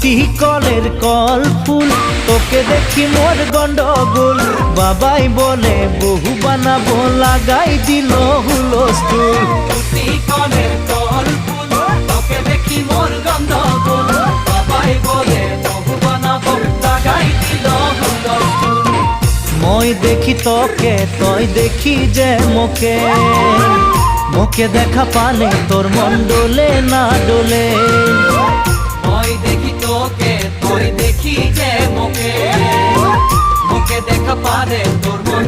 তুই কলের কল ফুল, তোকে দেখি মোর গন্ডগোল। বাবাই বলে বহু বানাবো, লাগাই দিল হুলস্থুল। তুই কলের কল ফুল, তোকে দেখি মোর গন্ডগোল। বাবাই বলে বহু বানাবো, লাগাই দিল হুলস্থুল। মই দেখি তোকে, তই দেখি যে মোকে, মোকে দেখা পালে তোর মন ডোলে না ডোলে। মই দেখি তোকে, তুই দেখি যে মোকে, মোকে দেখা পারে তোর মন